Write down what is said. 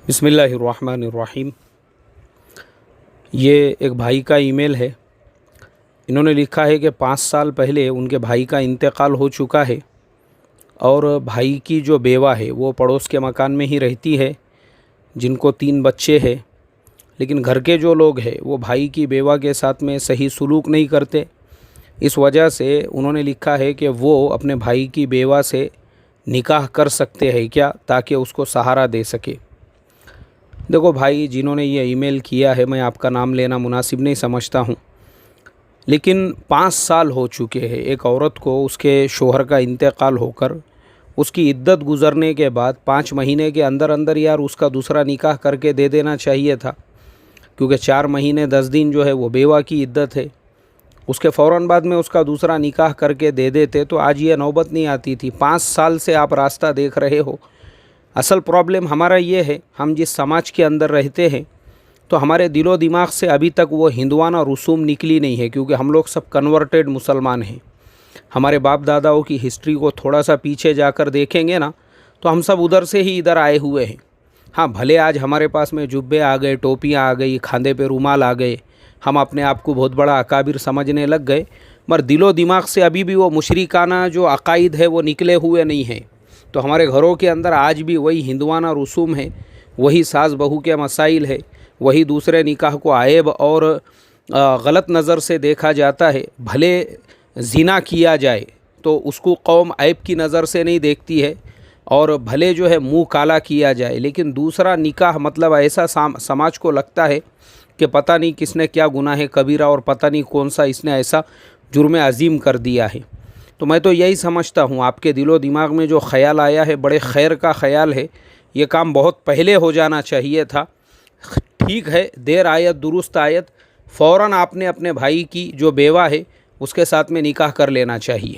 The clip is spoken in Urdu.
بسم اللہ الرحمن الرحیم۔ یہ ایک بھائی کا ای میل ہے۔ انہوں نے لکھا ہے کہ 5 سال پہلے ان کے بھائی کا انتقال ہو چکا ہے اور بھائی کی جو بیوہ ہے وہ پڑوس کے مکان میں ہی رہتی ہے، جن کو 3 بچے ہیں، لیکن گھر کے جو لوگ ہیں وہ بھائی کی بیوہ کے ساتھ میں صحیح سلوک نہیں کرتے۔ اس وجہ سے انہوں نے لکھا ہے کہ وہ اپنے بھائی کی بیوہ سے نکاح کر سکتے ہیں کیا، تاکہ اس کو سہارا دے سکے۔ دیکھو بھائی، جنہوں نے یہ ای میل کیا ہے، میں آپ کا نام لینا مناسب نہیں سمجھتا ہوں، لیکن 5 سال ہو چکے ہیں ایک عورت کو اس کے شوہر کا انتقال ہو کر، اس کی عدت گزرنے کے بعد 5 مہینے کے اندر اندر یار اس کا دوسرا نکاح کر کے دے دینا چاہیے تھا، کیونکہ 4 مہینے 10 دن جو ہے وہ بیوہ کی عدت ہے۔ اس کے فوراً بعد میں اس کا دوسرا نکاح کر کے دے دیتے تو آج یہ نوبت نہیں آتی تھی۔ 5 سال سے آپ راستہ دیکھ رہے ہو۔ اصل پرابلم ہمارا یہ ہے، ہم جس سماج کے اندر رہتے ہیں تو ہمارے دل و دماغ سے ابھی تک وہ ہندوانہ رسوم نکلی نہیں ہے، کیونکہ ہم لوگ سب کنورٹڈ مسلمان ہیں۔ ہمارے باپ داداؤں کی ہسٹری کو تھوڑا سا پیچھے جا کر دیکھیں گے نا تو ہم سب ادھر سے ہی ادھر آئے ہوئے ہیں۔ ہاں، بھلے آج ہمارے پاس میں جبے آ گئے، ٹوپیاں آ گئی، کھاندے پہ رومال آ گئے، ہم اپنے آپ کو بہت بڑا اکابر سمجھنے لگ گئے، مگر دل و دماغ سے ابھی بھی وہ مشرکانہ جو عقائد ہے وہ نکلے ہوئے نہیں ہیں۔ تو ہمارے گھروں کے اندر آج بھی وہی ہندوانہ رسوم ہے، وہی ساس بہو کے مسائل ہے، وہی دوسرے نکاح کو عیب اور غلط نظر سے دیکھا جاتا ہے۔ بھلے زنا کیا جائے تو اس کو قوم عیب کی نظر سے نہیں دیکھتی ہے، اور بھلے جو ہے منہ کالا کیا جائے، لیکن دوسرا نکاح مطلب ایسا سماج کو لگتا ہے کہ پتہ نہیں کس نے کیا گناہ کبیرہ اور پتہ نہیں کون سا اس نے ایسا جرم عظیم کر دیا ہے۔ تو میں تو یہی سمجھتا ہوں، آپ کے دل و دماغ میں جو خیال آیا ہے بڑے خیر کا خیال ہے، یہ کام بہت پہلے ہو جانا چاہیے تھا۔ ٹھیک ہے، دیر آیت درست آیت، فوراً آپ نے اپنے بھائی کی جو بیوہ ہے اس کے ساتھ میں نکاح کر لینا چاہیے۔